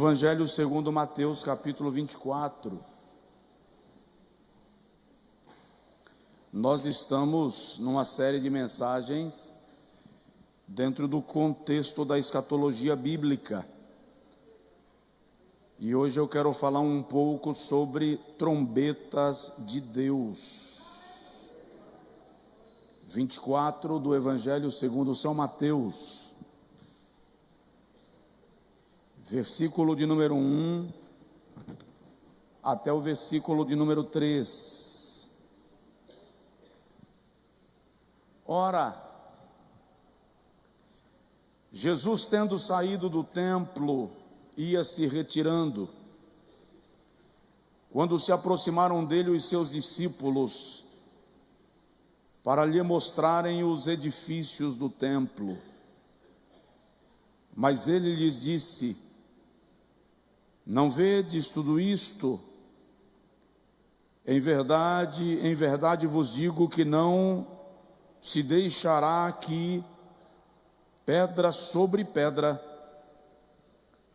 Evangelho segundo Mateus, capítulo 24. Nós estamos numa série de mensagens dentro do contexto da escatologia bíblica. E hoje eu quero falar um pouco sobre trombetas de Deus. 24 do Evangelho segundo São Mateus. Versículo de número 1 até o versículo de número 3. Ora, Jesus, tendo saído do templo, ia se retirando. Quando se aproximaram dele os seus discípulos, para lhe mostrarem os edifícios do templo. Mas ele lhes disse: não vedes tudo isto? Em verdade vos digo que não se deixará aqui pedra sobre pedra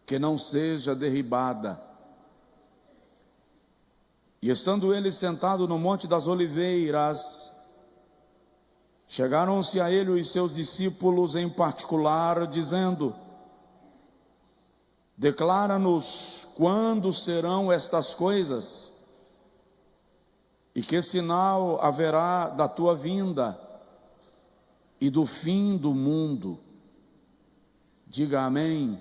que não seja derribada. E estando ele sentado no Monte das Oliveiras, chegaram-se a ele os seus discípulos em particular, dizendo: declara-nos quando serão estas coisas, e que sinal haverá da tua vinda e do fim do mundo. Diga amém.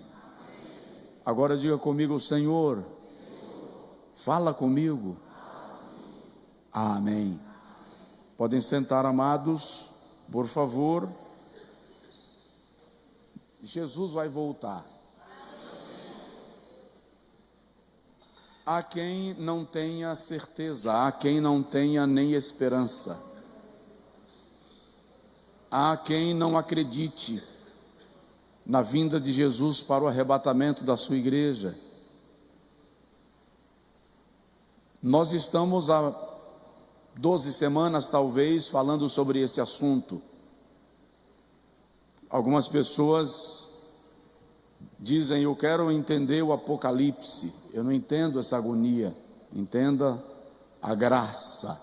Agora diga comigo: Senhor, fala comigo. Amém. Podem sentar, amados, por favor. Jesus vai voltar. Há quem não tenha certeza, há quem não tenha nem esperança, há quem não acredite na vinda de Jesus para o arrebatamento da sua igreja. Nós estamos há 12 semanas talvez falando sobre esse assunto. Algumas pessoas dizem: eu quero entender o Apocalipse. Eu não entendo essa agonia. Entenda a graça,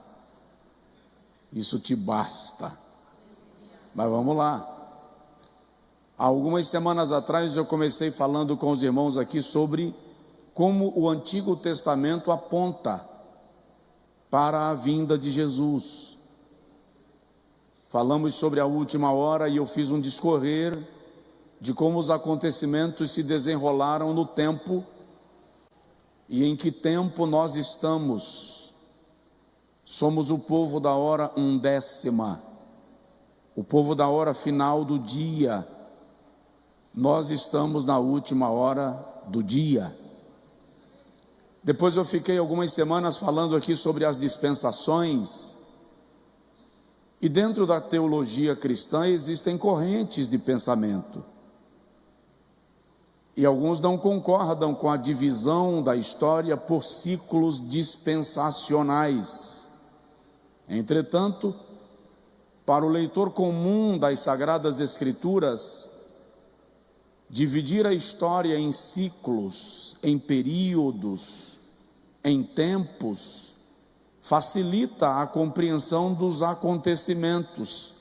isso te basta. Mas vamos lá. Há algumas semanas atrás eu comecei falando com os irmãos aqui sobre como o Antigo Testamento aponta para a vinda de Jesus. Falamos sobre a última hora e eu fiz um discorrer de como os acontecimentos se desenrolaram no tempo e em que tempo nós estamos. Somos o povo da hora undécima, o povo da hora final do dia. Nós estamos na última hora do dia. Depois eu fiquei algumas semanas falando aqui sobre as dispensações. E dentro da teologia cristã existem correntes de pensamento. E alguns não concordam com a divisão da história por ciclos dispensacionais. Entretanto, para o leitor comum das Sagradas Escrituras, dividir a história em ciclos, em períodos, em tempos, facilita a compreensão dos acontecimentos,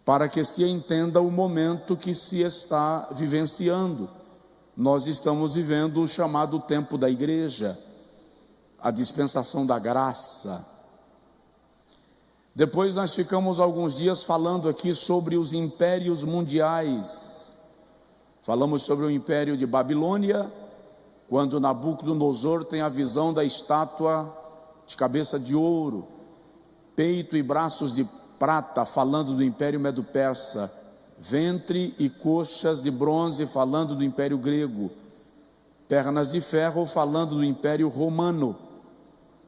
para que se entenda o momento que se está vivenciando. Nós estamos vivendo o chamado tempo da igreja, a dispensação da graça. Depois nós ficamos alguns dias falando aqui sobre os impérios mundiais. Falamos sobre o império de Babilônia, quando Nabucodonosor tem a visão da estátua de cabeça de ouro, peito e braços de prata, falando do império medo-persa, ventre e coxas de bronze, falando do império grego, pernas de ferro, falando do império romano,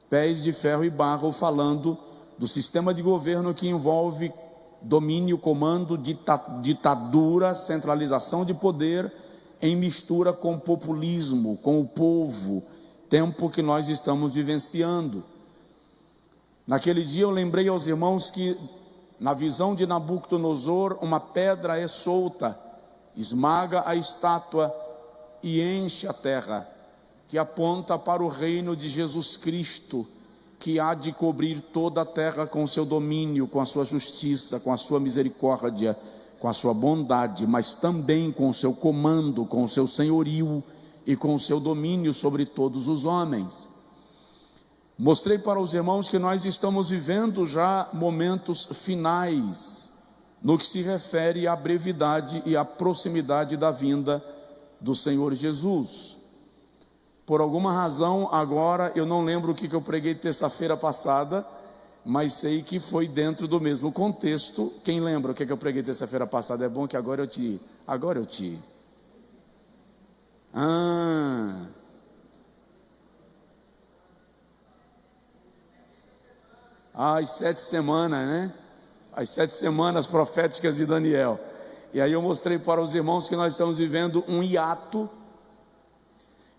pés de ferro e barro, falando do sistema de governo que envolve domínio, comando, ditadura, centralização de poder, em mistura com populismo, com o povo, tempo que nós estamos vivenciando. Naquele dia eu lembrei aos irmãos que, na visão de Nabucodonosor, uma pedra é solta, esmaga a estátua e enche a terra. que aponta para o reino de Jesus Cristo, que há de cobrir toda a terra com o seu domínio, com a sua justiça, com a sua misericórdia, com a sua bondade, mas também com o seu comando, com o seu senhorio e com o seu domínio sobre todos os homens. Mostrei para os irmãos que nós estamos vivendo já momentos finais, no que se refere à brevidade e à proximidade da vinda do Senhor Jesus. Por alguma razão, agora, eu não lembro o que eu preguei terça-feira passada, mas sei que foi dentro do mesmo contexto. Quem lembra o que eu preguei terça-feira passada? É bom que agora eu te... As 7 semanas, né? As 7 semanas proféticas de Daniel. E aí eu mostrei para os irmãos que nós estamos vivendo um hiato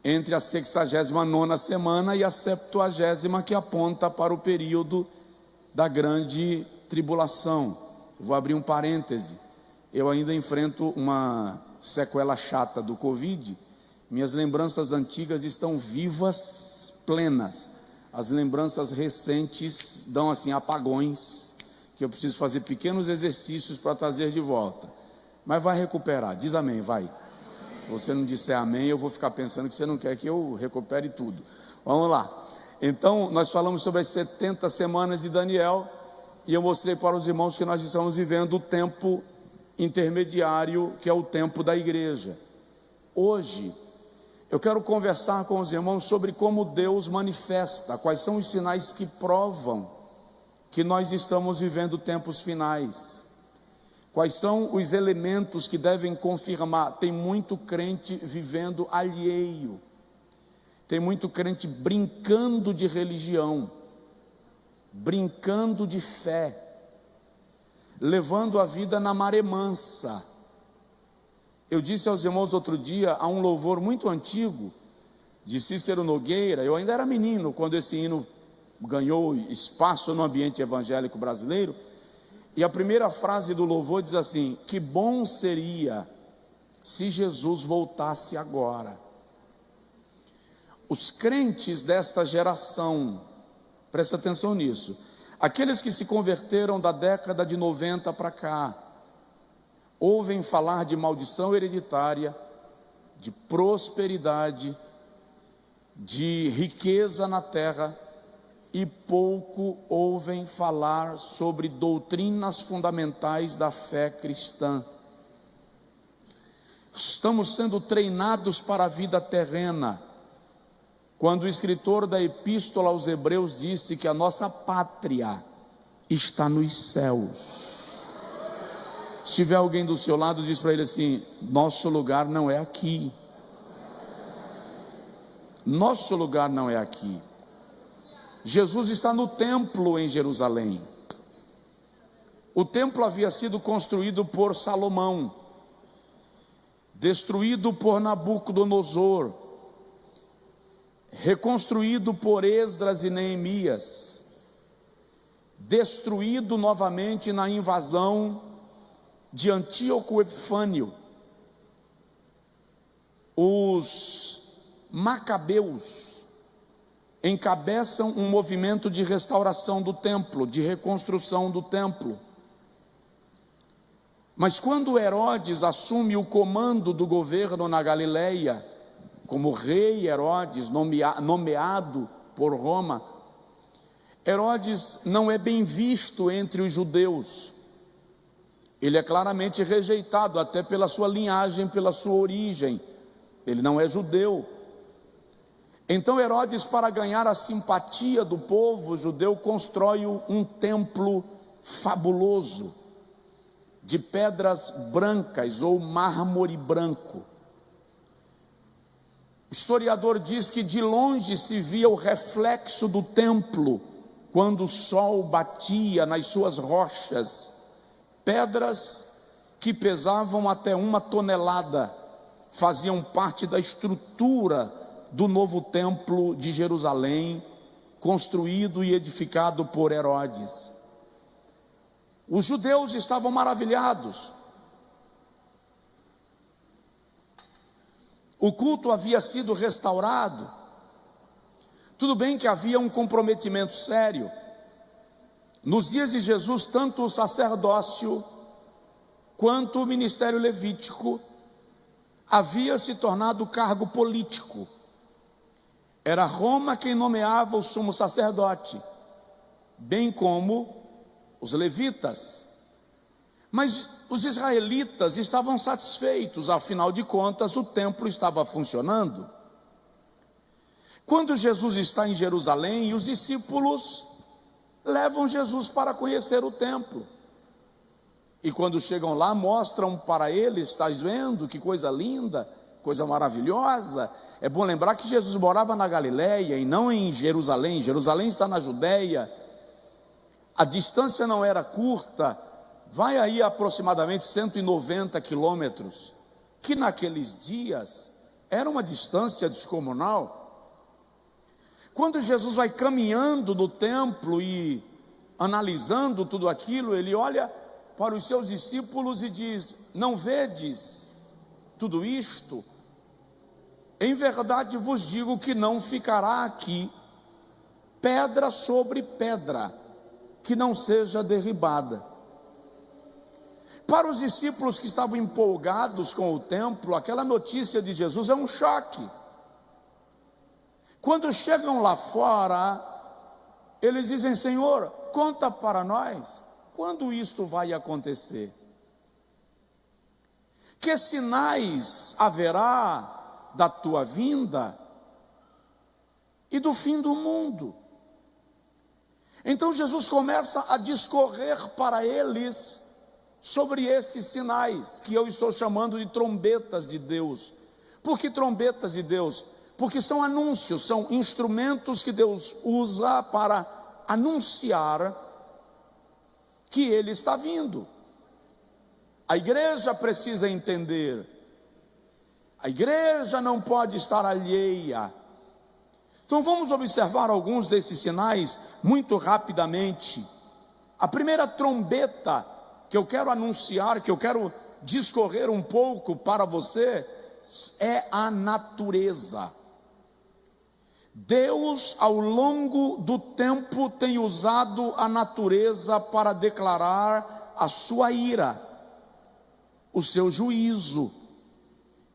entre a 69ª semana e a 70ª, que aponta para o período da grande tribulação. Vou abrir um parêntese. Eu ainda enfrento uma sequela chata do Covid. Minhas lembranças antigas estão vivas, plenas. As lembranças recentes dão assim apagões, que eu preciso fazer pequenos exercícios para trazer de volta. Mas vai recuperar. Diz amém, vai. Se você não disser amém, eu vou ficar pensando que você não quer que eu recupere tudo. Vamos lá. Então, nós falamos sobre as 70 semanas de Daniel, e eu mostrei para os irmãos que nós estamos vivendo o tempo intermediário, que é o tempo da igreja. Hoje, eu quero conversar com os irmãos sobre como Deus manifesta, quais são os sinais que provam que nós estamos vivendo tempos finais. Quais são os elementos que devem confirmar? Tem muito crente vivendo alheio, tem muito crente brincando de religião, brincando de fé, levando a vida na maré mansa. Eu disse aos irmãos outro dia, há um louvor muito antigo, de Cícero Nogueira. Eu ainda era menino quando esse hino ganhou espaço no ambiente evangélico brasileiro. E a primeira frase do louvor diz assim: que bom seria se Jesus voltasse agora. Os crentes desta geração, presta atenção nisso, aqueles que se converteram da década de 90 para cá, ouvem falar de maldição hereditária, de prosperidade, de riqueza na terra, e pouco ouvem falar sobre doutrinas fundamentais da fé cristã. Estamos sendo treinados para a vida terrena. Quando o escritor da epístola aos Hebreus disse que a nossa pátria está nos céus. Se tiver alguém do seu lado, diz para ele assim: nosso lugar não é aqui. Nosso lugar não é aqui. Jesus está no templo em Jerusalém. O templo havia sido construído por Salomão, destruído por Nabucodonosor, reconstruído por Esdras e Neemias, destruído novamente na invasão de Antíoco Epifânio. Os macabeus encabeçam um movimento de restauração do templo, de reconstrução do templo. Mas quando Herodes assume o comando do governo na Galileia, como rei Herodes, nomeado por Roma, Herodes não é bem visto entre os judeus. Ele é claramente rejeitado, até pela sua linhagem, pela sua origem. Ele não é judeu. Então Herodes, para ganhar a simpatia do povo judeu, constrói um templo fabuloso, de pedras brancas ou mármore branco. O historiador diz que de longe se via o reflexo do templo, quando o sol batia nas suas rochas, pedras que pesavam até 1 tonelada, faziam parte da estrutura do novo templo de Jerusalém, construído e edificado por Herodes. Os judeus estavam maravilhados. O culto havia sido restaurado. Tudo bem que havia um comprometimento sério. Nos dias de Jesus, tanto o sacerdócio quanto o ministério levítico havia se tornado cargo político. Era Roma quem nomeava o sumo sacerdote, bem como os levitas. Mas os israelitas estavam satisfeitos, afinal de contas o templo estava funcionando. Quando Jesus está em Jerusalém, os discípulos levam Jesus para conhecer o templo. E quando chegam lá, mostram para eles: estás vendo que coisa linda, coisa maravilhosa. É bom lembrar que Jesus morava na Galileia e não em Jerusalém. Jerusalém está na Judéia. A distância não era curta, vai aí aproximadamente 190 quilômetros, que naqueles dias era uma distância descomunal. Quando Jesus vai caminhando no templo e analisando tudo aquilo, ele olha para os seus discípulos e diz: não vedes tudo isto? Em verdade vos digo que não ficará aqui pedra sobre pedra que não seja derribada. Para os discípulos que estavam empolgados com o templo, aquela notícia de Jesus é um choque. Quando chegam lá fora, eles dizem: Senhor, conta para nós, quando isto vai acontecer? Que sinais haverá da tua vinda e do fim do mundo? Então Jesus começa a discorrer para eles sobre esses sinais, que eu estou chamando de trombetas de Deus. Por que trombetas de Deus? Porque são anúncios, são instrumentos que Deus usa para anunciar que Ele está vindo. A igreja precisa entender, a igreja não pode estar alheia. Então vamos observar alguns desses sinais muito rapidamente. A primeira trombeta que eu quero anunciar, que eu quero discorrer um pouco para você, é a natureza. Deus, ao longo do tempo, tem usado a natureza para declarar a sua ira, o seu juízo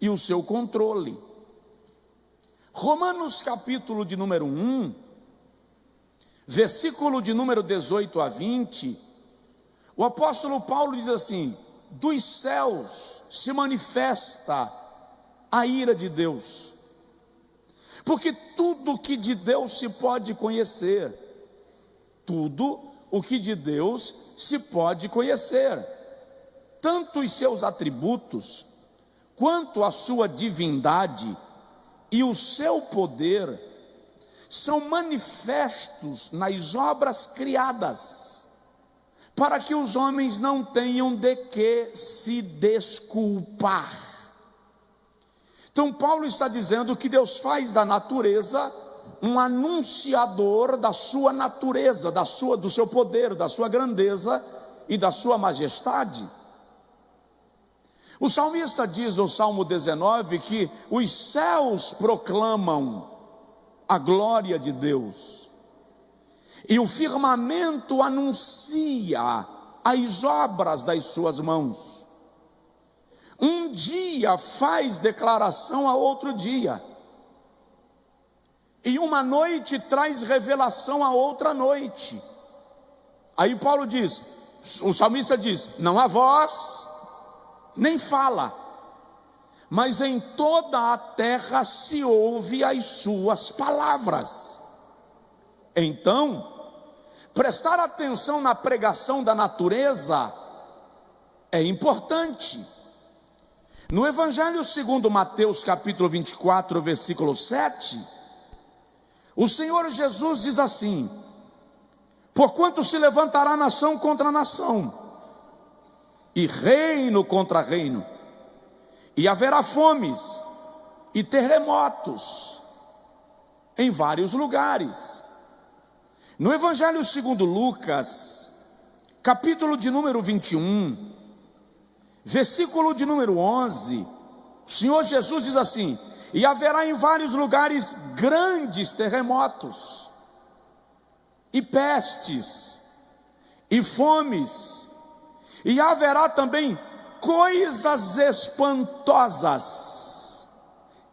e o seu controle. Romanos capítulo de número 1, versículo de número 18 a 20, o apóstolo Paulo diz assim: dos céus se manifesta a ira de Deus, porque tudo o que de Deus se pode conhecer, tudo o que de Deus se pode conhecer, tanto os seus atributos, quanto a sua divindade e o seu poder, são manifestos nas obras criadas, para que os homens não tenham de que se desculpar. Então Paulo está dizendo que Deus faz da natureza um anunciador da sua natureza, do seu poder, da sua grandeza e da sua majestade. O salmista diz no Salmo 19 que os céus proclamam a glória de Deus, e o firmamento anuncia as obras das suas mãos. Um dia faz declaração a outro dia, e uma noite traz revelação a outra noite. Aí Paulo diz, o salmista diz: não há voz, nem fala, mas em toda a terra se ouve as suas palavras. Então, prestar atenção na pregação da natureza é importante. No Evangelho segundo Mateus capítulo 24, versículo 7, o Senhor Jesus diz assim: porquanto se levantará nação contra nação, e reino contra reino, e haverá fomes e terremotos em vários lugares. No Evangelho segundo Lucas, capítulo de número 21, versículo de número 11, o Senhor Jesus diz assim: e haverá em vários lugares grandes terremotos, e pestes, e fomes, e haverá também coisas espantosas,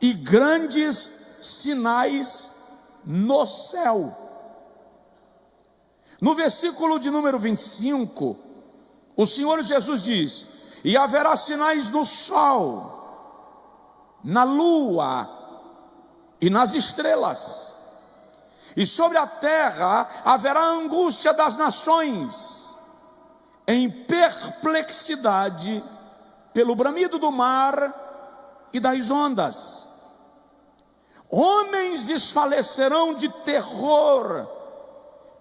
e grandes sinais no céu. No versículo de número 25, o Senhor Jesus diz: e haverá sinais no sol, na lua e nas estrelas, e sobre a terra haverá angústia das nações, em perplexidade pelo bramido do mar e das ondas. Homens desfalecerão de terror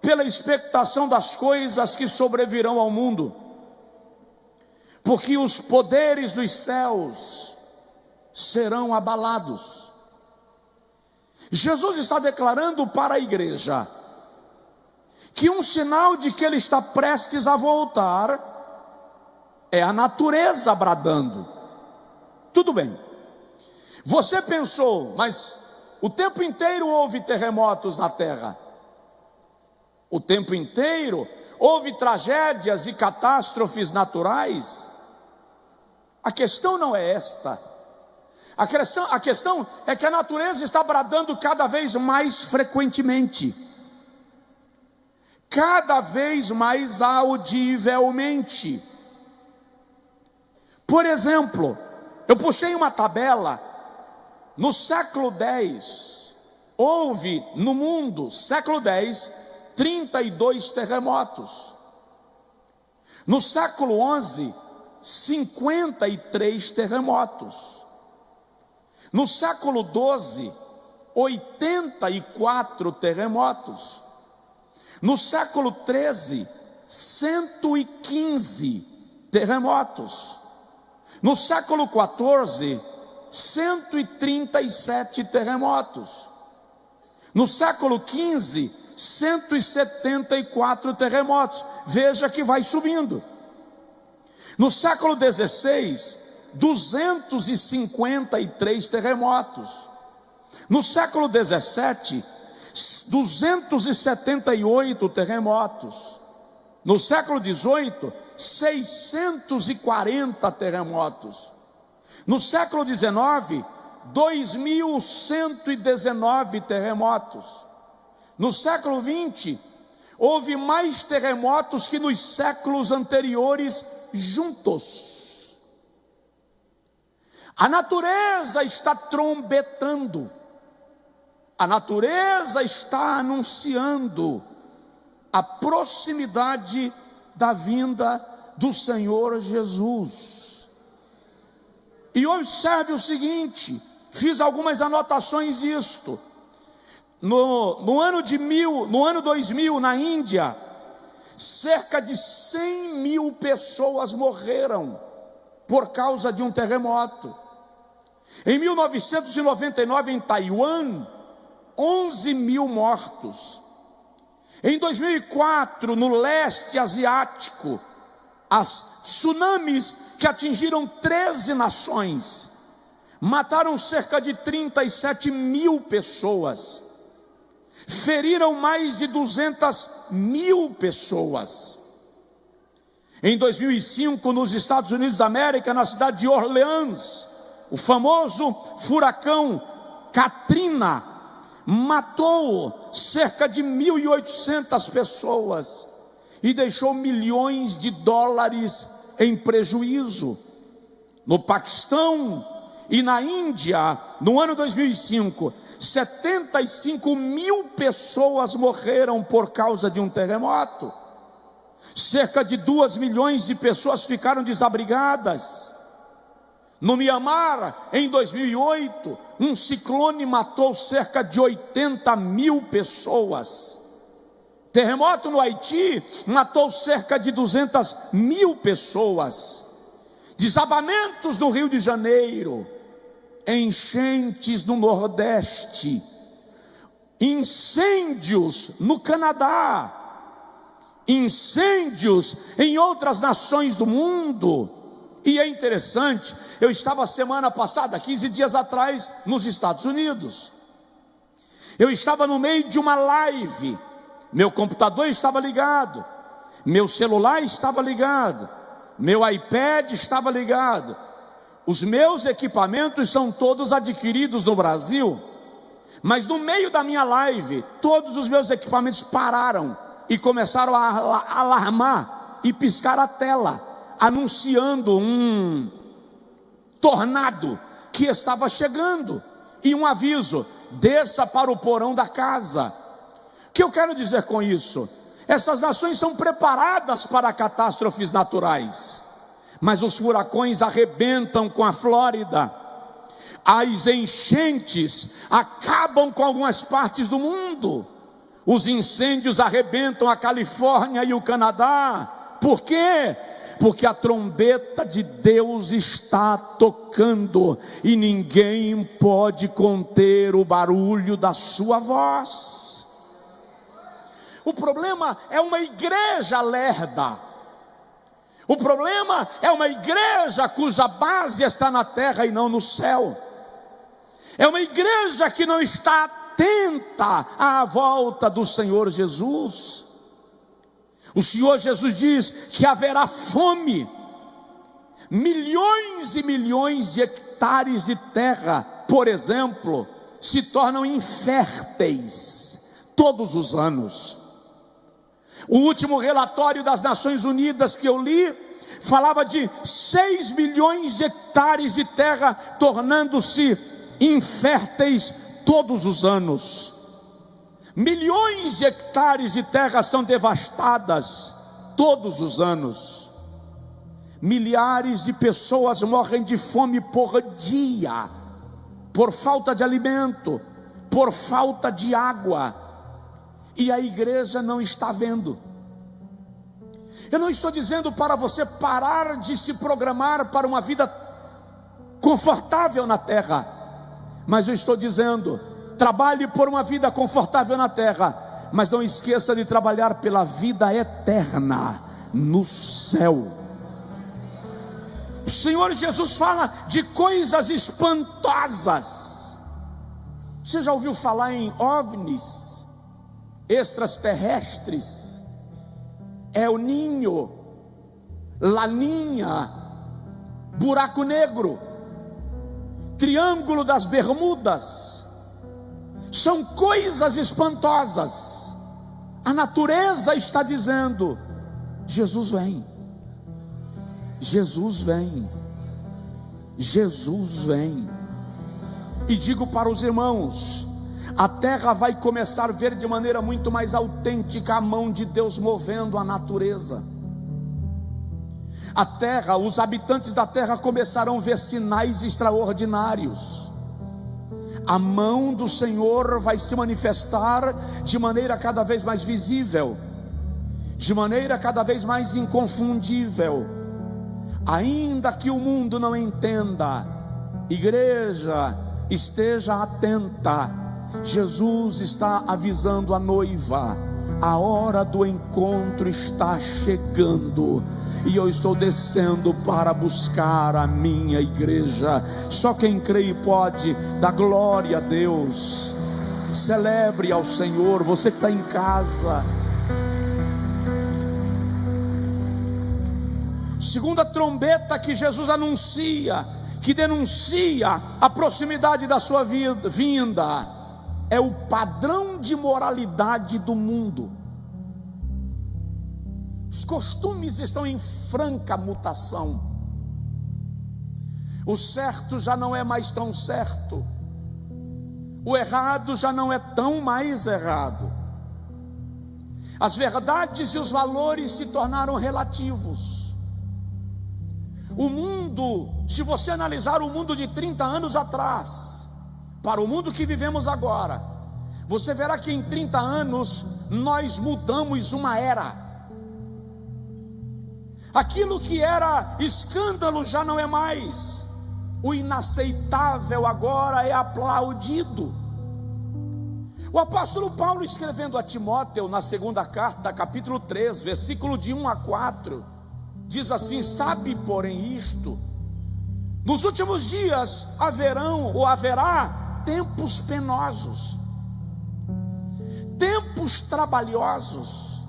pela expectação das coisas que sobrevirão ao mundo, porque os poderes dos céus serão abalados. Jesus está declarando para a igreja que um sinal de que ele está prestes a voltar é a natureza bradando. Tudo bem, você pensou, mas o tempo inteiro houve terremotos na terra, o tempo inteiro houve tragédias e catástrofes naturais. A questão não é esta. A questão é que a natureza está bradando cada vez mais frequentemente, cada vez mais audivelmente. Por exemplo, eu puxei uma tabela. No século X, houve no mundo, século X, 32 terremotos. No século XI, 53 terremotos. No século XII, 84 terremotos. No século XIII, 115 terremotos. No século XIV, 137 terremotos. No século XV, 174 terremotos. Veja que vai subindo. No século XVI, 253 terremotos. No século XVII, 278 terremotos. No século XVIII, 640 terremotos. No século XIX, 2.119 terremotos. No século XX, houve mais terremotos que nos séculos anteriores juntos. A natureza está trombetando, a natureza está anunciando a proximidade da vinda do Senhor Jesus. E observe o seguinte, fiz algumas anotações disto. No ano 2000, na Índia, cerca de 100 mil pessoas morreram por causa de um terremoto. Em 1999, em Taiwan, 11 mil mortos. Em 2004, no leste asiático, as tsunamis que atingiram 13 nações, mataram cerca de 37 mil pessoas, feriram mais de 200 mil pessoas. Em 2005, nos Estados Unidos da América, na cidade de Orleans, o famoso furacão Katrina matou cerca de 1.800 pessoas e deixou milhões de dólares em prejuízo. No Paquistão e na Índia, no ano 2005, 75 mil pessoas morreram por causa de um terremoto. Cerca de 2 milhões de pessoas ficaram desabrigadas. No Mianmar, em 2008, um ciclone matou cerca de 80 mil pessoas. Terremoto no Haiti matou cerca de 200 mil pessoas. Desabamentos no Rio de Janeiro, enchentes no Nordeste, incêndios no Canadá, incêndios em outras nações do mundo, E é interessante, eu estava semana passada, 15 dias atrás, nos Estados Unidos. Eu estava no meio de uma live, meu computador estava ligado, meu celular estava ligado, meu iPad estava ligado. Os meus equipamentos são todos adquiridos no Brasil, mas no meio da minha live, todos os meus equipamentos pararam e começaram a alarmar e piscar a tela, anunciando um tornado que estava chegando, e um aviso: desça para o porão da casa. O que eu quero dizer com isso? Essas nações são preparadas para catástrofes naturais, mas os furacões arrebentam com a Flórida, as enchentes acabam com algumas partes do mundo, os incêndios arrebentam a Califórnia e o Canadá. Por quê? Porque a trombeta de Deus está tocando e ninguém pode conter o barulho da sua voz. O problema é uma igreja lerda. O problema é uma igreja cuja base está na terra e não no céu. É uma igreja que não está atenta à volta do Senhor Jesus. O Senhor Jesus diz que haverá fome, milhões e milhões de hectares de terra, por exemplo, se tornam inférteis todos os anos. O último relatório das Nações Unidas que eu li falava de 6 milhões de hectares de terra tornando-se inférteis todos os anos. Milhões de hectares de terra são devastadas todos os anos. Milhares de pessoas morrem de fome por dia, por falta de alimento, por falta de água, e a igreja não está vendo. Eu não estou dizendo para você parar de se programar para uma vida confortável na terra, mas eu estou dizendo: trabalhe por uma vida confortável na terra, mas não esqueça de trabalhar pela vida eterna no céu. O Senhor Jesus fala de coisas espantosas. Você já ouviu falar em OVNIs, extraterrestres? El Niño, Laninha, buraco negro, Triângulo das Bermudas. São coisas espantosas. A natureza está dizendo: Jesus vem, Jesus vem, Jesus vem. E digo para os irmãos: a terra vai começar a ver de maneira muito mais autêntica a mão de Deus movendo a natureza. A terra, os habitantes da terra começarão a ver sinais extraordinários. A mão do Senhor vai se manifestar de maneira cada vez mais visível, de maneira cada vez mais inconfundível. Ainda que o mundo não entenda, igreja, esteja atenta. Jesus está avisando a noiva: a hora do encontro está chegando, e eu estou descendo para buscar a minha igreja. Só quem crê pode dar glória a Deus. Celebre ao Senhor, você que está em casa. Segunda trombeta que Jesus anuncia, que denuncia a proximidade da sua vinda, é o padrão de moralidade do mundo. Os costumes estão em franca mutação. O certo já não é mais tão certo, o errado já não é tão mais errado. As verdades e os valores se tornaram relativos. O mundo, se você analisar o mundo de 30 anos atrás para o mundo que vivemos agora, você verá que em 30 anos nós mudamos uma era. Aquilo que era escândalo já não é mais. O inaceitável agora é aplaudido. O apóstolo Paulo, escrevendo a Timóteo na segunda carta, capítulo 3, versículo de 1 a 4, Diz assim: sabe, porém, isto: nos últimos dias haverá tempos penosos, tempos trabalhosos,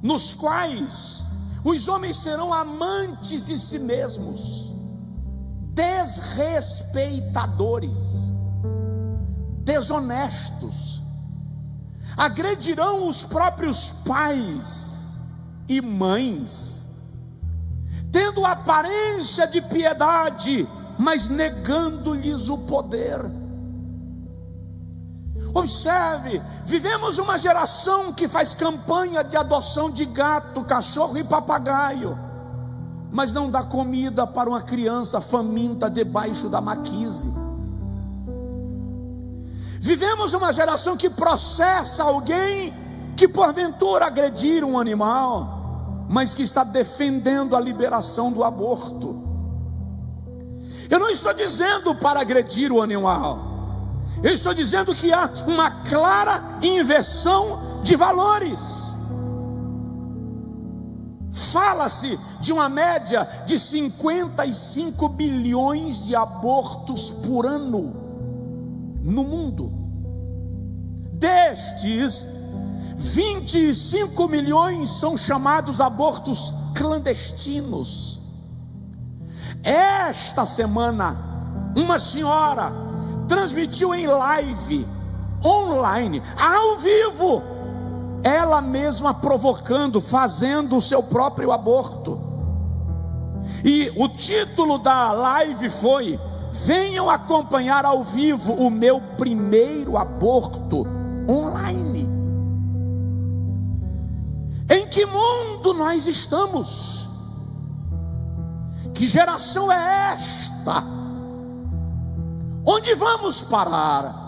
nos quais os homens serão amantes de si mesmos, desrespeitadores, desonestos, agredirão os próprios pais e mães, tendo aparência de piedade, mas negando-lhes o poder. Observe, vivemos uma geração que faz campanha de adoção de gato, cachorro e papagaio, mas não dá comida para uma criança faminta debaixo da maquise. Vivemos uma geração que processa alguém que porventura agredir um animal, mas que está defendendo a liberação do aborto. Eu não estou dizendo para agredir o animal, eu estou dizendo que há uma clara inversão de valores. Fala-se de uma média de 55 bilhões de abortos por ano no mundo. Destes, 25 milhões são chamados abortos clandestinos. Esta semana, uma senhora transmitiu em live, online, ao vivo, ela mesma provocando, fazendo o seu próprio aborto. E o título da live foi: venham acompanhar ao vivo o meu primeiro aborto online. Em que mundo nós estamos? Que geração é esta? Onde vamos parar?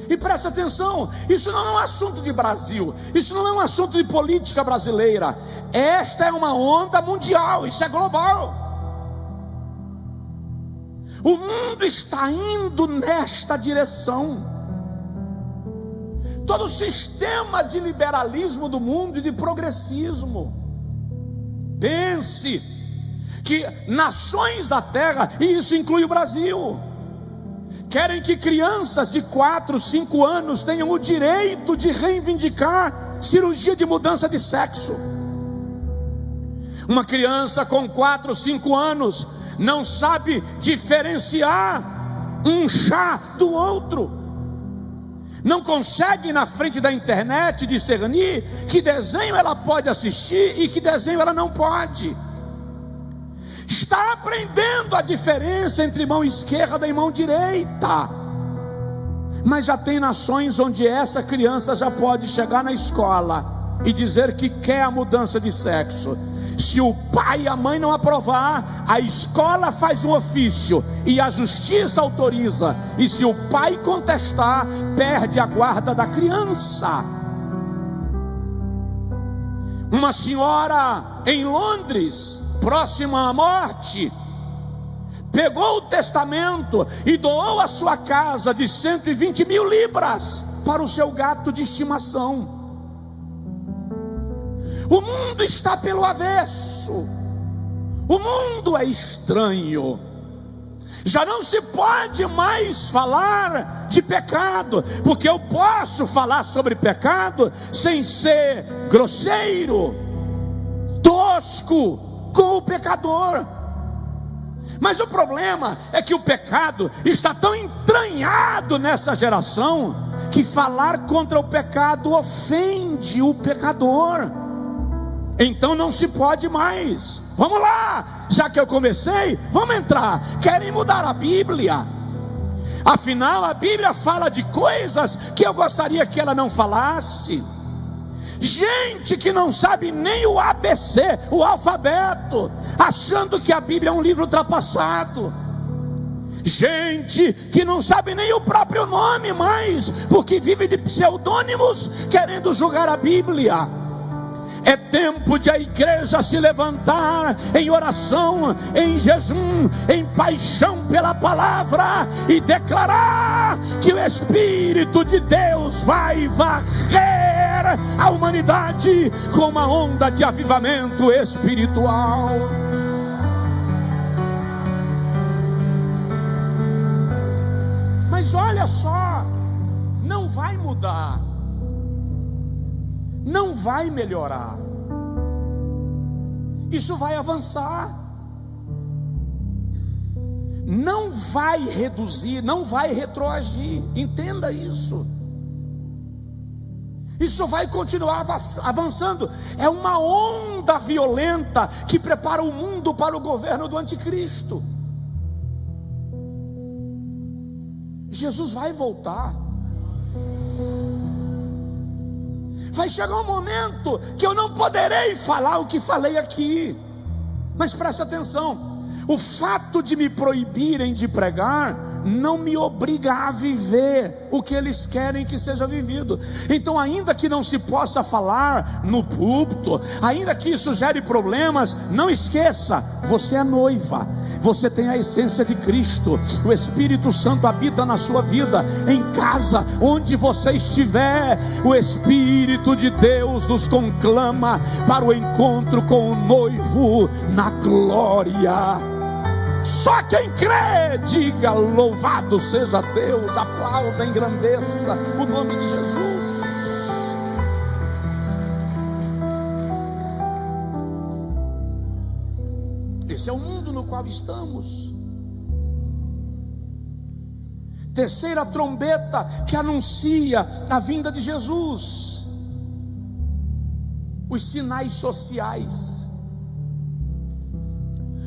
E presta atenção, isso não é um assunto de Brasil, isso não é um assunto de política brasileira. Esta é uma onda mundial, isso é global. O mundo está indo nesta direção. Todo o sistema de liberalismo do mundo e de progressismo. Pense que nações da terra, e isso inclui o Brasil, querem que crianças de 4, 5 anos tenham o direito de reivindicar cirurgia de mudança de sexo. Uma criança com 4, 5 anos não sabe diferenciar um chá do outro, não consegue na frente da internet discernir que desenho ela pode assistir e que desenho ela não pode. Está aprendendo a diferença entre mão esquerda e mão direita, mas já tem nações onde essa criança já pode chegar na escola e dizer que quer a mudança de sexo. Se o pai e a mãe não aprovar, a escola faz um ofício e a justiça autoriza, e se o pai contestar, perde a guarda da criança. Uma senhora em Londres, próxima à morte, pegou o testamento e doou a sua casa de 120 mil libras para o seu gato de estimação. O mundo está pelo avesso, o mundo é estranho. Já não se pode mais falar de pecado, porque eu posso falar sobre pecado sem ser grosseiro, tosco com o pecador. Mas o problema é que o pecado está tão entranhado nessa geração que falar contra o pecado ofende o pecador. Então não se pode mais. Vamos lá, já que eu comecei, vamos entrar. Querem mudar a Bíblia? Afinal, a Bíblia fala de coisas que eu gostaria que ela não falasse. Gente que não sabe nem o ABC, o alfabeto, achando que a Bíblia é um livro ultrapassado. Gente que não sabe nem o próprio nome mais, porque vive de pseudônimos querendo julgar a Bíblia. É tempo de a igreja se levantar em oração, em jejum, em paixão pela palavra e declarar que o Espírito de Deus vai varrer a humanidade com uma onda de avivamento espiritual. Mas olha só, não vai mudar, não vai melhorar, isso vai avançar, não vai reduzir, não vai retroagir, entenda isso. Isso vai continuar avançando. É uma onda violenta que prepara o mundo para o governo do anticristo. Jesus vai voltar. Vai chegar um momento que eu não poderei falar o que falei aqui. Mas preste atenção. O fato de me proibirem de pregar não me obriga a viver o que eles querem que seja vivido. Então, ainda que não se possa falar no púlpito, ainda que isso gere problemas, não esqueça, você é noiva, você tem a essência de Cristo, o Espírito Santo habita na sua vida, em casa, onde você estiver, o Espírito de Deus nos conclama para o encontro com o noivo na glória. Só quem crê, diga louvado seja Deus, aplauda, engrandeça o nome de Jesus. Esse é o mundo no qual estamos. Terceira trombeta que anuncia a vinda de Jesus: os sinais sociais.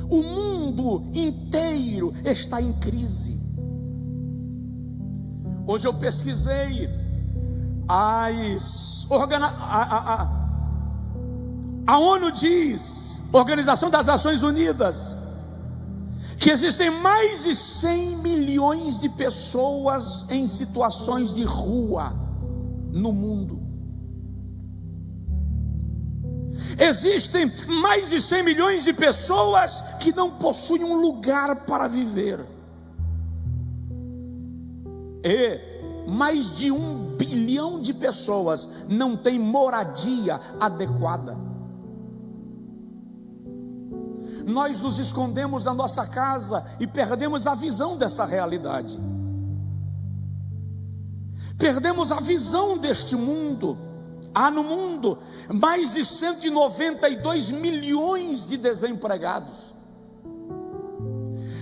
O mundo inteiro está em crise. Hoje eu pesquisei a ONU diz, Organização das Nações Unidas, que existem mais de 100 milhões de pessoas em situações de rua no mundo. Existem mais de 100 milhões de pessoas que não possuem um lugar para viver. E mais de 1 bilhão de pessoas não têm moradia adequada. Nós nos escondemos na nossa casa e perdemos a visão dessa realidade. Perdemos a visão deste mundo. Há no mundo mais de 192 milhões de desempregados.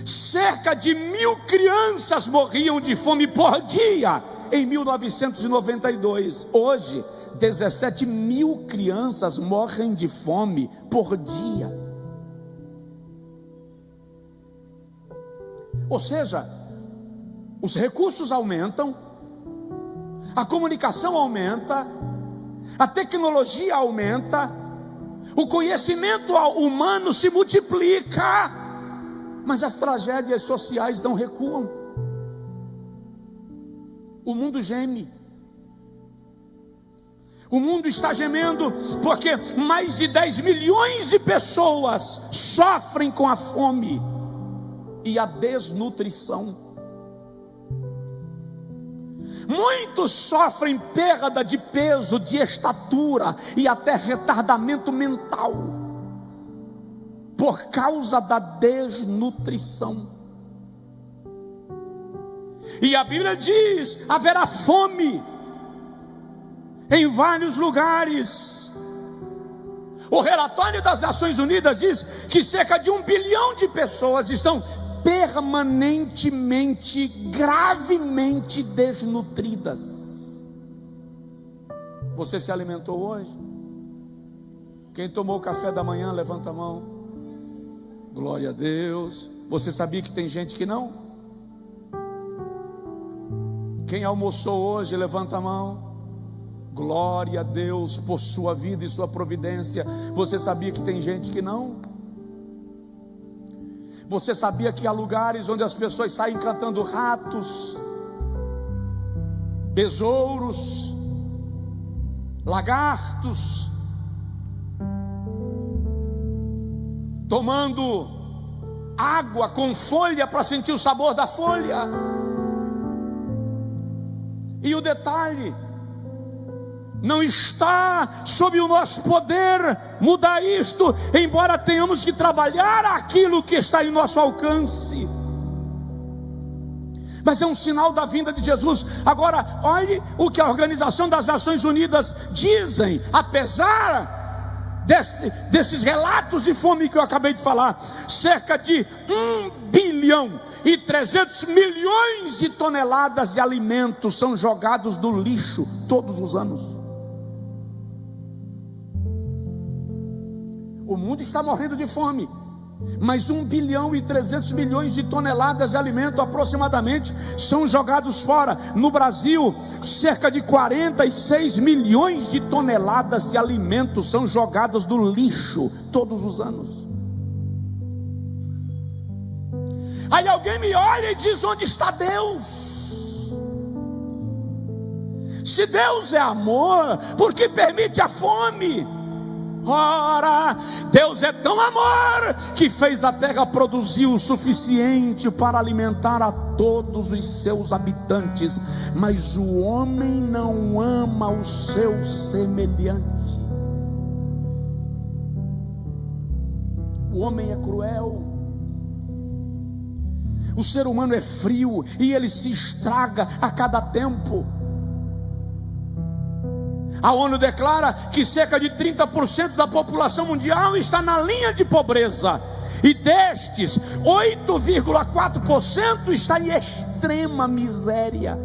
Cerca de 1.000 crianças morriam de fome por dia em 1992. Hoje, 17.000 crianças morrem de fome por dia. Ou seja, os recursos aumentam, a comunicação aumenta, a tecnologia aumenta, o conhecimento humano se multiplica, mas as tragédias sociais não recuam. O mundo geme. O mundo está gemendo porque mais de 10 milhões de pessoas sofrem com a fome e a desnutrição. Muitos sofrem perda de peso, de estatura e até retardamento mental por causa da desnutrição. E a Bíblia diz: haverá fome em vários lugares. O relatório das Nações Unidas diz que cerca de 1 bilhão de pessoas estão permanentemente, gravemente desnutridas. Você se alimentou hoje? Quem tomou café da manhã, levanta a mão. Glória a Deus. Você sabia que tem gente que não? Quem almoçou hoje, levanta a mão. Glória a Deus por sua vida e sua providência. Você sabia que tem gente que não? Você sabia que há lugares onde as pessoas saem cantando ratos, besouros, lagartos, tomando água com folha para sentir o sabor da folha. E o detalhe, não está sob o nosso poder mudar isto, embora tenhamos que trabalhar aquilo que está em nosso alcance. Mas é um sinal da vinda de Jesus. Agora, olhe o que a Organização das Nações Unidas dizem, apesar desses relatos de fome que eu acabei de falar. Cerca de 1 bilhão e 300 milhões de toneladas de alimentos são jogados no lixo todos os anos. O mundo está morrendo de fome, mas 1 bilhão e 300 milhões de toneladas de alimento aproximadamente são jogados fora. No Brasil, cerca de 46 milhões de toneladas de alimentos são jogadas no lixo todos os anos. Aí alguém me olha e diz: onde está Deus? Se Deus é amor, por que permite a fome? Ora, Deus é tão amor que fez a terra produzir o suficiente para alimentar a todos os seus habitantes, mas o homem não ama o seu semelhante. O homem é cruel, o ser humano é frio e ele se estraga a cada tempo. A ONU declara que cerca de 30% da população mundial está na linha de pobreza, e destes 8,4% está em extrema miséria.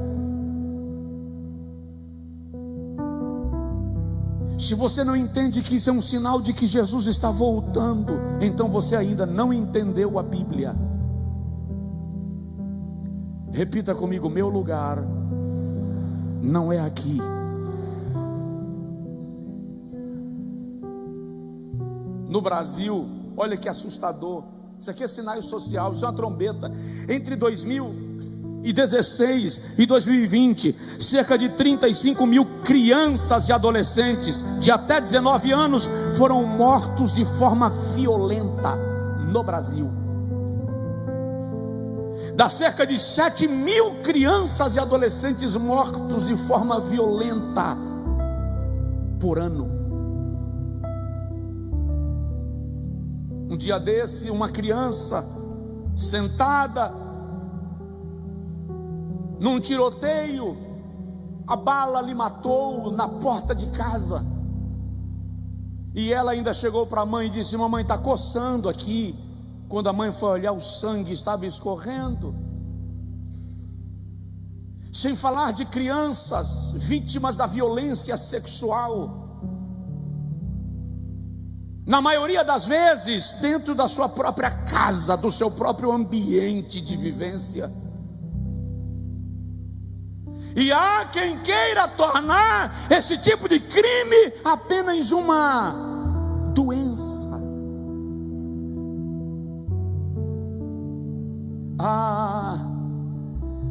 Se você não entende que isso é um sinal de que Jesus está voltando, então você ainda não entendeu a Bíblia. Repita comigo: meu lugar não é aqui. No Brasil, olha que assustador, isso aqui é sinal social, isso é uma trombeta. Entre 2016 e 2020, cerca de 35 mil crianças e adolescentes de até 19 anos foram mortos de forma violenta no Brasil. Dá cerca de 7 mil crianças e adolescentes mortos de forma violenta por ano. Um dia desse, uma criança sentada num tiroteio, a bala lhe matou na porta de casa, e ela ainda chegou para a mãe e disse: mamãe, está coçando aqui. Quando a mãe foi olhar, o sangue estava escorrendo. Sem falar de crianças vítimas da violência sexual, na maioria das vezes dentro da sua própria casa, do seu próprio ambiente de vivência. E há quem queira tornar esse tipo de crime apenas uma doença.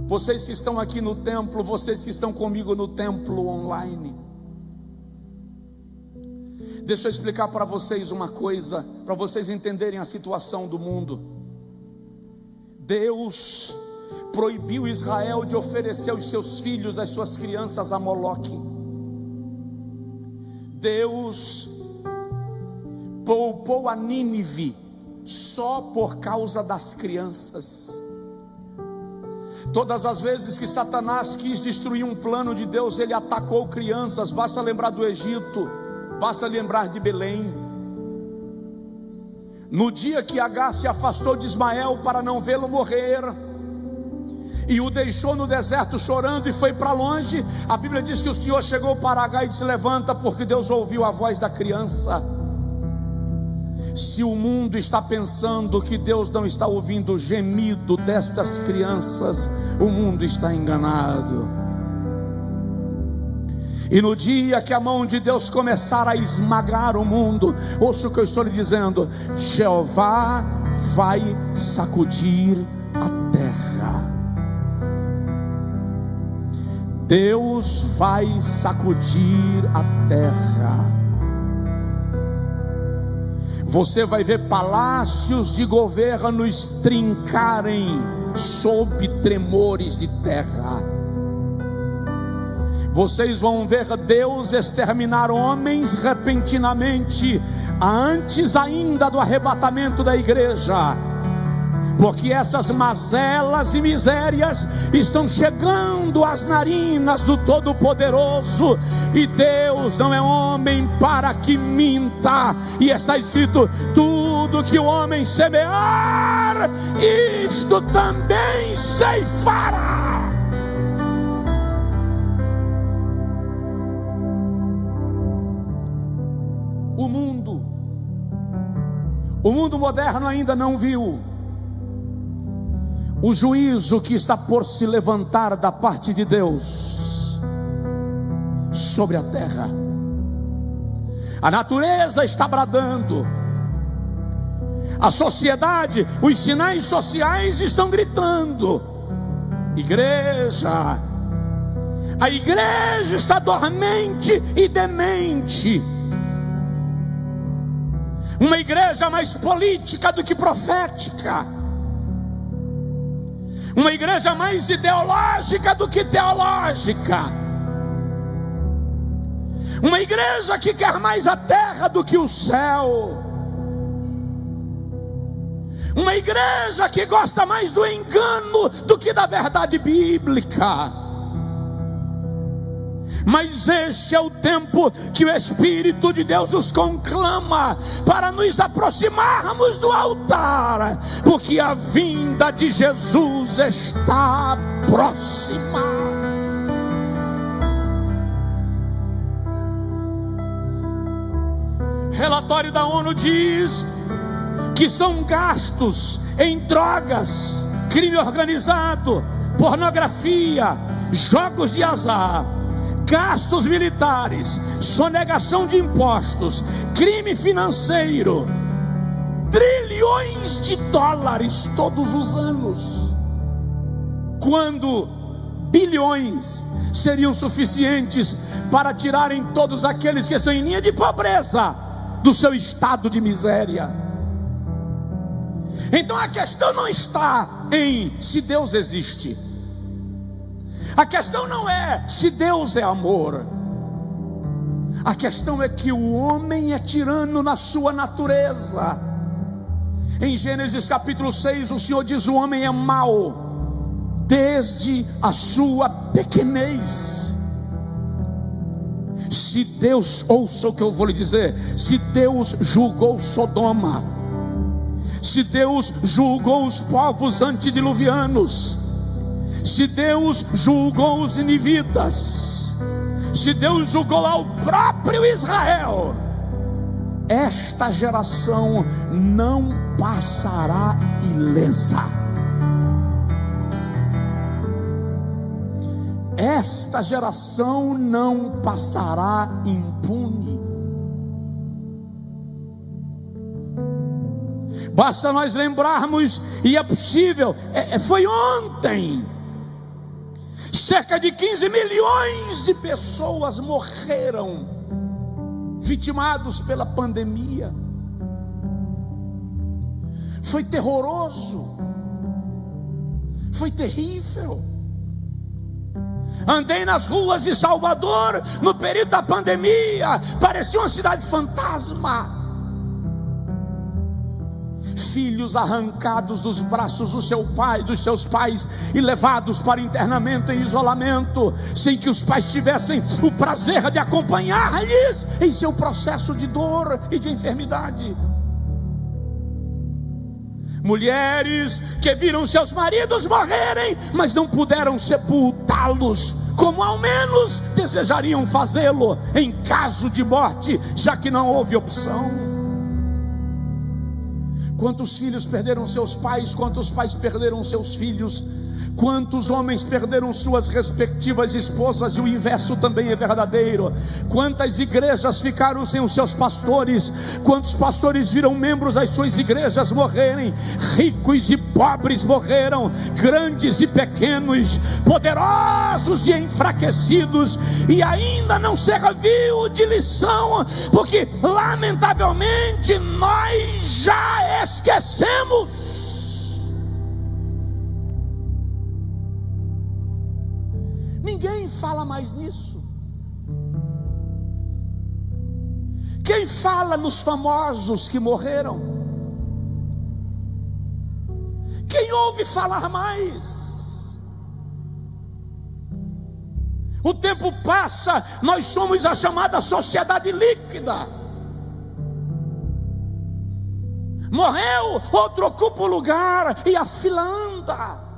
Vocês que estão aqui no templo, vocês que estão comigo no templo online, deixa eu explicar para vocês uma coisa, para vocês entenderem a situação do mundo. Deus proibiu Israel de oferecer os seus filhos, as suas crianças a Moloque. Deus poupou a Nínive só por causa das crianças. Todas as vezes que Satanás quis destruir um plano de Deus, ele atacou crianças. Basta lembrar do Egito, basta lembrar de Belém. No dia que Agar se afastou de Ismael para não vê-lo morrer, e o deixou no deserto chorando e foi para longe, a Bíblia diz que o Senhor chegou para Agar e disse: levanta, porque Deus ouviu a voz da criança. Se o mundo está pensando que Deus não está ouvindo o gemido destas crianças, o mundo está enganado. E no dia que a mão de Deus começar a esmagar o mundo, ouça o que eu estou lhe dizendo: Jeová vai sacudir a terra. Deus vai sacudir a terra. Você vai ver palácios de governos trincarem sob tremores de terra. Vocês vão ver Deus exterminar homens repentinamente, antes ainda do arrebatamento da igreja, porque essas mazelas e misérias estão chegando às narinas do Todo-Poderoso, e Deus não é homem para que minta, e está escrito: tudo que o homem semear, isto também ceifará. O mundo moderno ainda não viu o juízo que está por se levantar da parte de Deus sobre a terra. A natureza está bradando, a sociedade, os sinais sociais estão gritando: igreja, a igreja está dormente e demente. Uma igreja mais política do que profética, uma igreja mais ideológica do que teológica, uma igreja que quer mais a terra do que o céu, uma igreja que gosta mais do engano do que da verdade bíblica. Mas este é o tempo que o Espírito de Deus nos conclama para nos aproximarmos do altar, porque a vinda de Jesus está próxima. Relatório da ONU diz que são gastos em drogas, crime organizado, pornografia, jogos de azar, gastos militares, sonegação de impostos, crime financeiro, trilhões de dólares todos os anos, quando bilhões seriam suficientes para tirarem todos aqueles que estão em linha de pobreza do seu estado de miséria. Então a questão não está em se Deus existe. A questão não é se Deus é amor. A questão é que o homem é tirano na sua natureza. Em Gênesis capítulo 6, o Senhor diz: o homem é mau desde a sua pequenez. Se Deus, ouça o que eu vou lhe dizer, se Deus julgou Sodoma, se Deus julgou os povos antediluvianos, se Deus julgou os ninivitas, se Deus julgou ao próprio Israel, esta geração não passará ilesa. Esta geração não passará impune. Basta nós lembrarmos, e é possível, foi ontem, cerca de 15 milhões de pessoas morreram, vitimados pela pandemia. Foi terroroso, foi terrível. Andei nas ruas de Salvador no período da pandemia, parecia uma cidade fantasma. Filhos arrancados dos braços do seu pai, dos seus pais, e levados para internamento em isolamento, sem que os pais tivessem o prazer de acompanhar-lhes em seu processo de dor e de enfermidade. Mulheres que viram seus maridos morrerem, mas não puderam sepultá-los, como ao menos desejariam fazê-lo em caso de morte, já que não houve opção. Quantos filhos perderam seus pais, quantos pais perderam seus filhos, Quantos homens perderam suas respectivas esposas, e o inverso também é verdadeiro. Quantas igrejas ficaram sem os seus pastores, quantos pastores viram membros das suas igrejas morrerem, ricos e pobres morreram, grandes e pequenos, poderosos e enfraquecidos, e ainda não serviu de lição, porque lamentavelmente nós já esquecemos. Ninguém fala mais nisso. Quem fala nos famosos que morreram? Quem ouve falar mais? O tempo passa, nós somos a chamada sociedade líquida. Morreu, outro ocupa o lugar e a fila anda.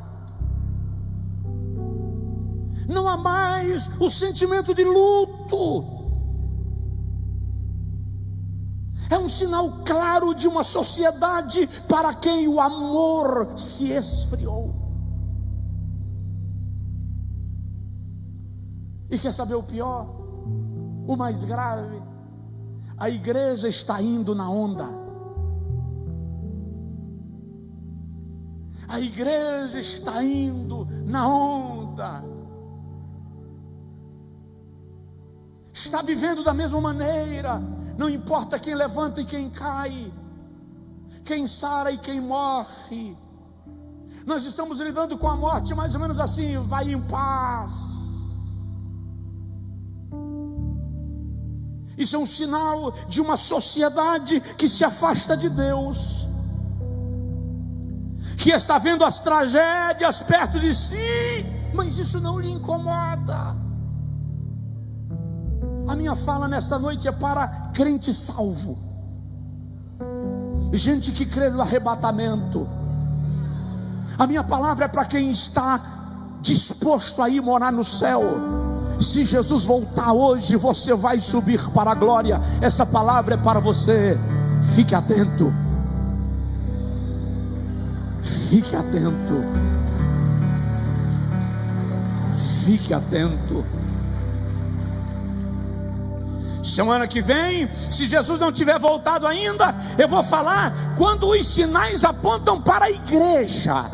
Não há mais o sentimento de luto. É um sinal claro de uma sociedade para quem o amor se esfriou. E quer saber o pior? O mais grave? A igreja está indo na onda. A igreja está indo na onda. Está vivendo da mesma maneira. Não importa quem levanta e quem cai, quem sara e quem morre. Nós estamos lidando com a morte mais ou menos assim: vai em paz. Isso é um sinal de uma sociedade que se afasta de Deus, que está vendo as tragédias perto de si, mas isso não lhe incomoda. A minha fala nesta noite é para crente salvo, gente que crê no arrebatamento. A minha palavra é para quem está disposto a ir morar no céu. Se Jesus voltar hoje, você vai subir para a glória. Essa palavra é para você. Fique atento. Fique atento. Fique atento. Semana que vem, se Jesus não tiver voltado ainda, eu vou falar quando os sinais apontam para a igreja.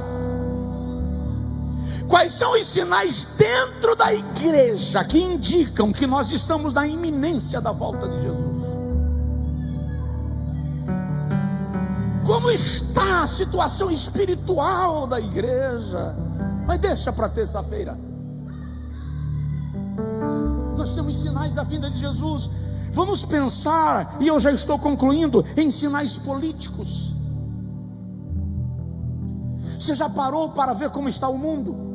Quais são os sinais dentro da igreja que indicam que nós estamos na iminência da volta de Jesus? Como está a situação espiritual da igreja? Mas deixa para terça-feira. Nós temos sinais da vinda de Jesus. Vamos pensar, e eu já estou concluindo, em sinais políticos. Você já parou para ver como está o mundo?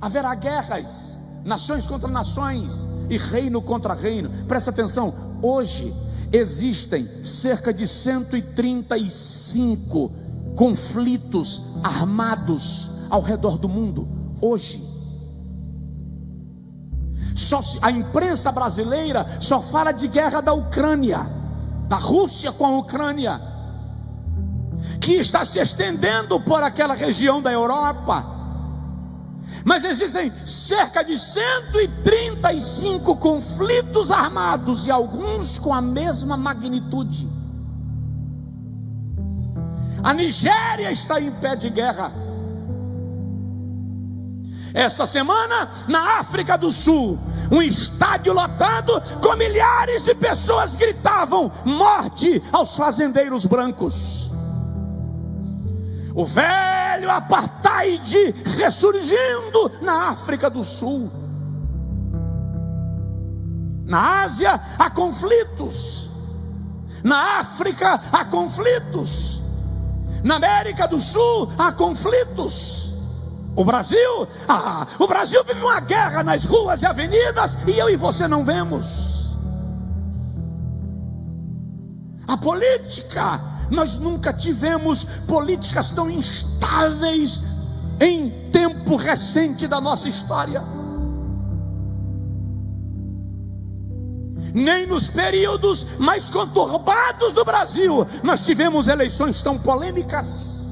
Haverá guerras, nações contra nações e reino contra reino. Presta atenção, hoje existem cerca de 135 conflitos armados ao redor do mundo. Hoje a imprensa brasileira só fala de guerra da Ucrânia, da Rússia com a Ucrânia, que está se estendendo por aquela região da Europa. Mas existem cerca de 135 conflitos armados, e alguns com a mesma magnitude. A Nigéria está em pé de guerra. Essa semana, na África do Sul, um estádio lotado com milhares de pessoas gritavam: morte aos fazendeiros brancos. O velho apartheid ressurgindo na África do Sul. Na Ásia há conflitos, na África há conflitos, na América do Sul há conflitos. O Brasil vive uma guerra nas ruas e avenidas, e eu e você não vemos. A política, nós nunca tivemos políticas tão instáveis em tempo recente da nossa história. Nem nos períodos mais conturbados do Brasil nós tivemos eleições tão polêmicas.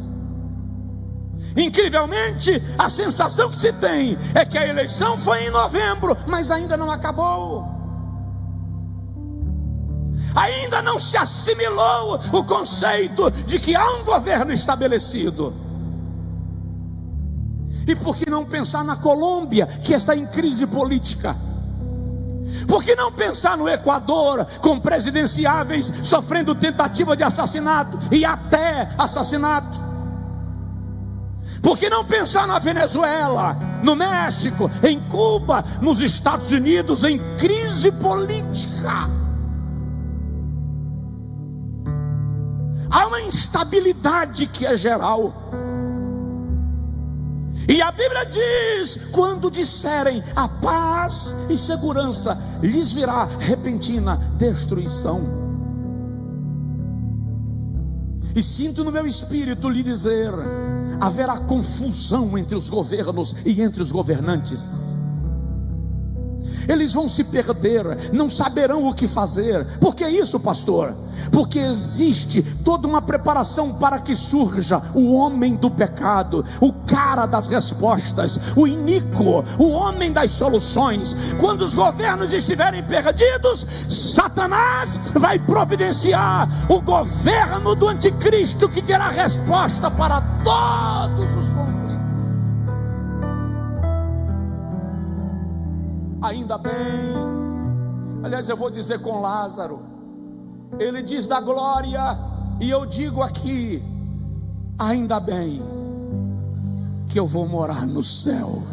Incrivelmente, a sensação que se tem é que a eleição foi em novembro, mas ainda não acabou. Ainda não se assimilou o conceito de que há um governo estabelecido. E por que não pensar na Colômbia, que está em crise política? Por que não pensar no Equador, com presidenciáveis sofrendo tentativa de assassinato e até assassinato? Por que não pensar na Venezuela, no México, em Cuba, nos Estados Unidos, em crise política? Há uma instabilidade que é geral. E a Bíblia diz: quando disserem a paz e segurança, lhes virá repentina destruição. E sinto no meu espírito lhe dizer: haverá confusão entre os governos e entre os governantes. Eles vão se perder, não saberão o que fazer. Por que isso, pastor? Porque existe toda uma preparação para que surja o homem do pecado, o cara das respostas, o iníquo, o homem das soluções. Quando os governos estiverem perdidos, Satanás vai providenciar o governo do anticristo, que terá resposta para todos os conflitos. Ainda bem, aliás, eu vou dizer com Lázaro, ele diz da glória, e eu digo aqui: ainda bem que eu vou morar no céu.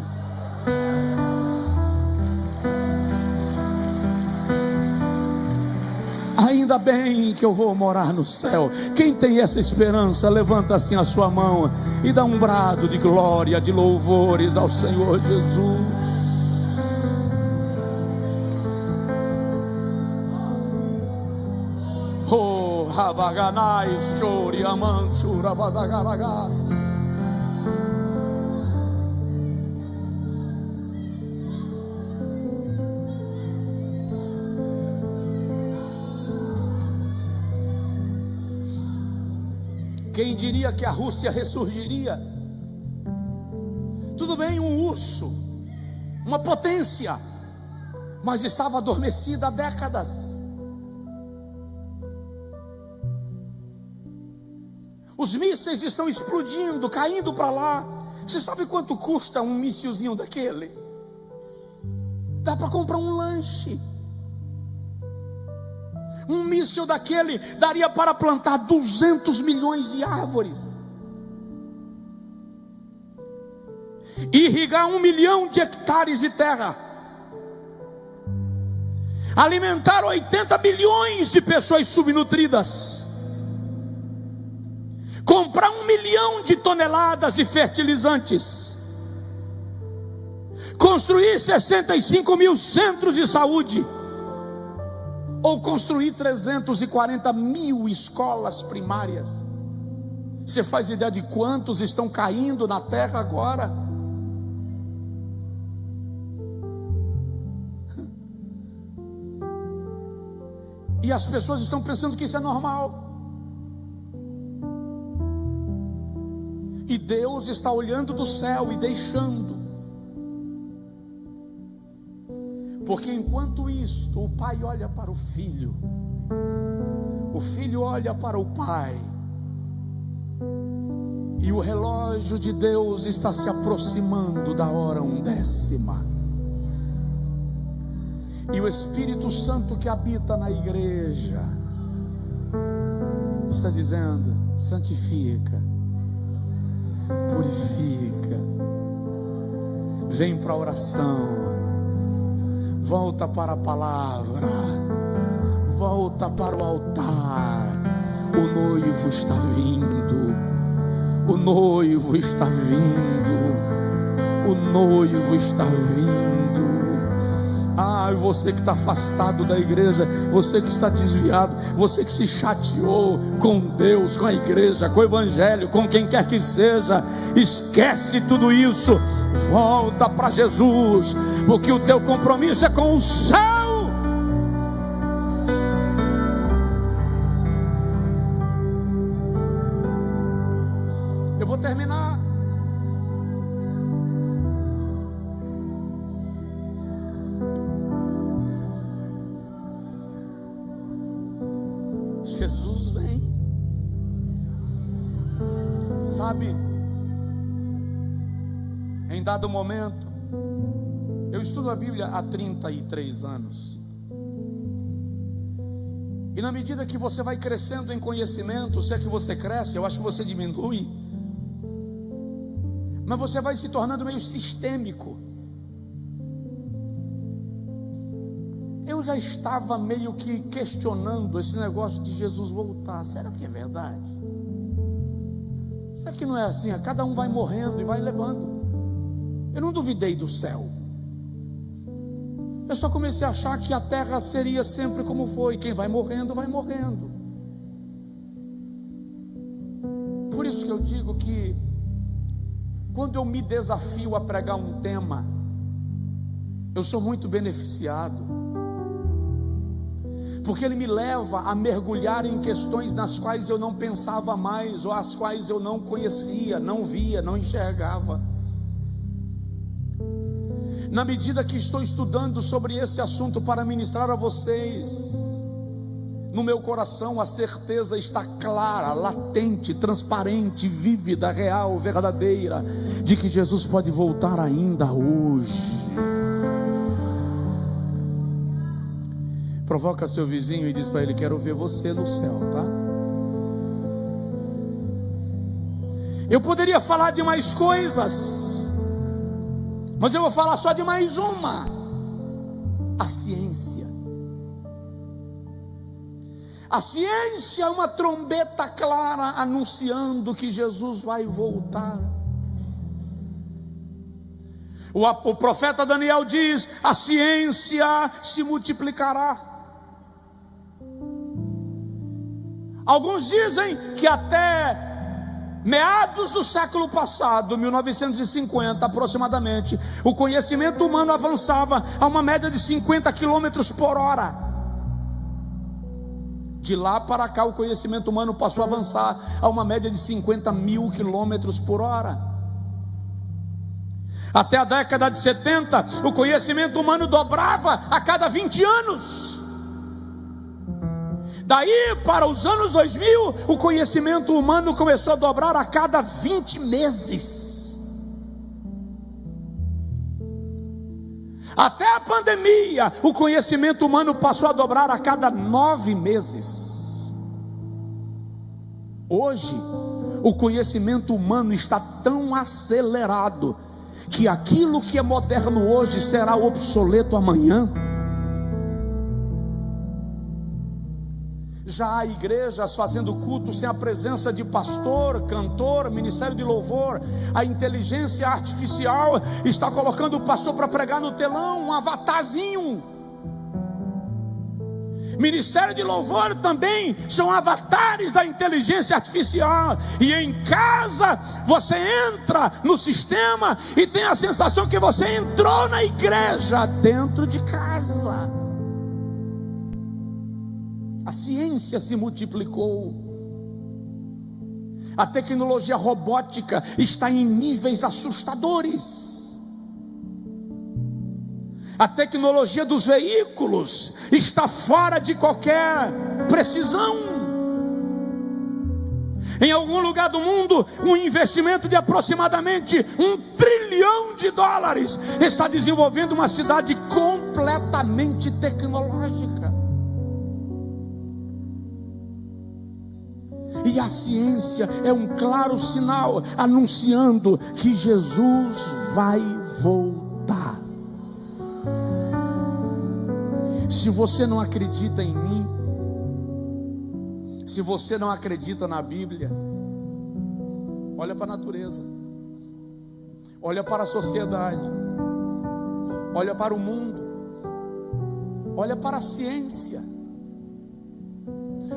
Ainda bem que eu vou morar no céu. Quem tem essa esperança, levanta assim a sua mão e dá um brado de glória, de louvores ao Senhor Jesus. Oh, Rabaganai, Chori, Amansura, Badagaragas. Quem diria que a Rússia ressurgiria? Tudo bem, um urso, uma potência, mas estava adormecida há décadas. Os mísseis estão explodindo, caindo para lá. Você sabe quanto custa um míssilzinho daquele? Dá para comprar um lanche. Um míssil daquele daria para plantar 200 milhões de árvores, irrigar 1 milhão de hectares de terra, alimentar 80 bilhões de pessoas subnutridas, comprar 1 milhão de toneladas de fertilizantes, construir 65 mil centros de saúde, ou construir 340 mil escolas primárias. Você faz ideia de quantos estão caindo na terra agora? E as pessoas estão pensando que isso é normal. E Deus está olhando do céu e deixando. Porque enquanto isto, o pai olha para o filho olha para o pai, e o relógio de Deus está se aproximando da hora 1/10. E o Espírito Santo que habita na igreja está dizendo: santifica, purifica, vem para a oração, volta para a palavra, volta para o altar. O noivo está vindo, o noivo está vindo, o noivo está vindo. Ah, você que está afastado da igreja, você que está desviado, você que se chateou com Deus, com a igreja, com o evangelho, com quem quer que seja, esquece tudo isso, volta para Jesus, porque o teu compromisso é com o céu. Eu vou terminar. Jesus vem. Sabe, em dado momento, eu estudo a Bíblia há 33 anos. E na medida que você vai crescendo em conhecimento, se é que você cresce, eu acho que você diminui, mas você vai se tornando meio sistêmico. Eu já estava meio que questionando esse negócio de Jesus voltar. Será que é verdade? Será que não é assim? Cada um vai morrendo e vai levando. Eu não duvidei do céu. Eu só comecei a achar que a terra seria sempre como foi. Quem vai morrendo, vai morrendo. Por isso que eu digo que quando eu me desafio a pregar um tema, eu sou muito beneficiado, porque ele me leva a mergulhar em questões nas quais eu não pensava mais, ou as quais eu não conhecia, não via, não enxergava. Na medida que estou estudando sobre esse assunto para ministrar a vocês, no meu coração a certeza está clara, latente, transparente, vívida, real, verdadeira, de que Jesus pode voltar ainda hoje. Provoca seu vizinho e diz para ele: quero ver você no céu, tá? Eu poderia falar de mais coisas, mas eu vou falar só de mais uma: a ciência. A ciência é uma trombeta clara anunciando que Jesus vai voltar. O profeta Daniel diz: a ciência se multiplicará. Alguns dizem que até meados do século passado, 1950 aproximadamente, o conhecimento humano avançava a uma média de 50 quilômetros por hora. De lá para cá o conhecimento humano passou a avançar a uma média de 50 mil quilômetros por hora. Até a década de 70 o conhecimento humano dobrava a cada 20 anos. Daí para os anos 2000 o conhecimento humano começou a dobrar a cada 20 meses. Até a pandemia, o conhecimento humano passou a dobrar a cada 9 meses. Hoje, o conhecimento humano está tão acelerado que aquilo que é moderno hoje será obsoleto amanhã. Já há igrejas fazendo culto sem a presença de pastor, cantor, ministério de louvor. A inteligência artificial está colocando o pastor para pregar no telão, um avatarzinho. Ministério de louvor também são avatares da inteligência artificial. E em casa você entra no sistema e tem a sensação que você entrou na igreja dentro de casa. A ciência se multiplicou. A tecnologia robótica está em níveis assustadores. A tecnologia dos veículos está fora de qualquer precisão. Em algum lugar do mundo, um investimento de aproximadamente $1 trilhão está desenvolvendo uma cidade completamente tecnológica. E a ciência é um claro sinal anunciando que Jesus vai voltar. Se você não acredita em mim, se você não acredita na Bíblia, olha para a natureza, olha para a sociedade, olha para o mundo, olha para a ciência.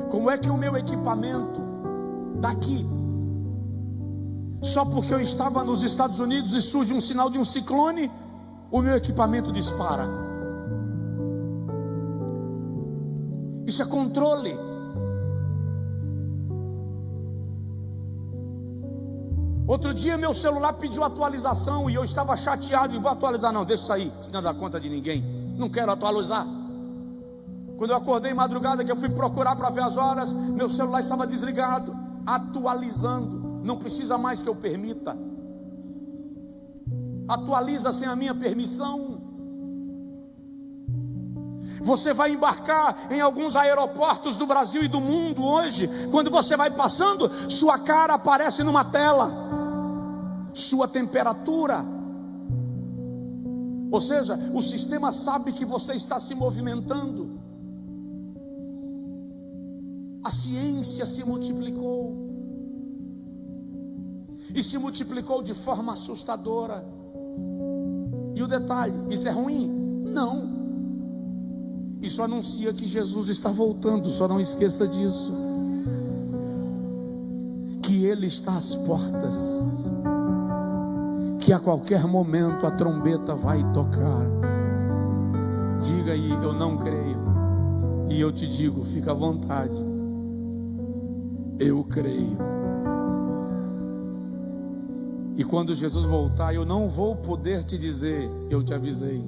Como é que o meu equipamento daqui, só porque eu estava nos Estados Unidos e surge um sinal de um ciclone, o meu equipamento dispara? Isso é controle. Outro dia meu celular pediu atualização e eu estava chateado e vou atualizar. Não, deixa isso aí, senão não dá conta de ninguém. Não quero atualizar. Quando eu acordei em madrugada, que eu fui procurar para ver as horas, meu celular estava desligado, atualizando. Não precisa mais que eu permita. Atualiza sem a minha permissão. Você vai embarcar em alguns aeroportos do Brasil e do mundo hoje. Quando você vai passando, sua cara aparece numa tela, sua temperatura. Ou seja, o sistema sabe que você está se movimentando. A ciência se multiplicou. E se multiplicou de forma assustadora. E o detalhe, isso é ruim? Não. Isso anuncia que Jesus está voltando, só não esqueça disso. Que Ele está às portas. Que a qualquer momento a trombeta vai tocar. Diga aí, eu não creio. E eu te digo, fica à vontade. Eu creio. E quando Jesus voltar, eu não vou poder te dizer, eu te avisei.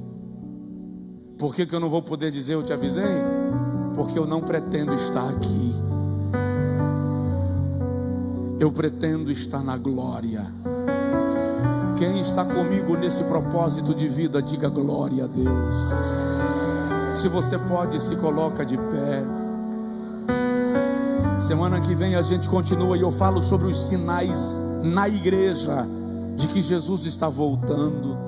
Por que eu não vou poder dizer, eu te avisei? Porque eu não pretendo estar aqui. Eu pretendo estar na glória. Quem está comigo nesse propósito de vida, diga glória a Deus. Se você pode, se coloca de pé. Semana que vem a gente continua e eu falo sobre os sinais na igreja de que Jesus está voltando.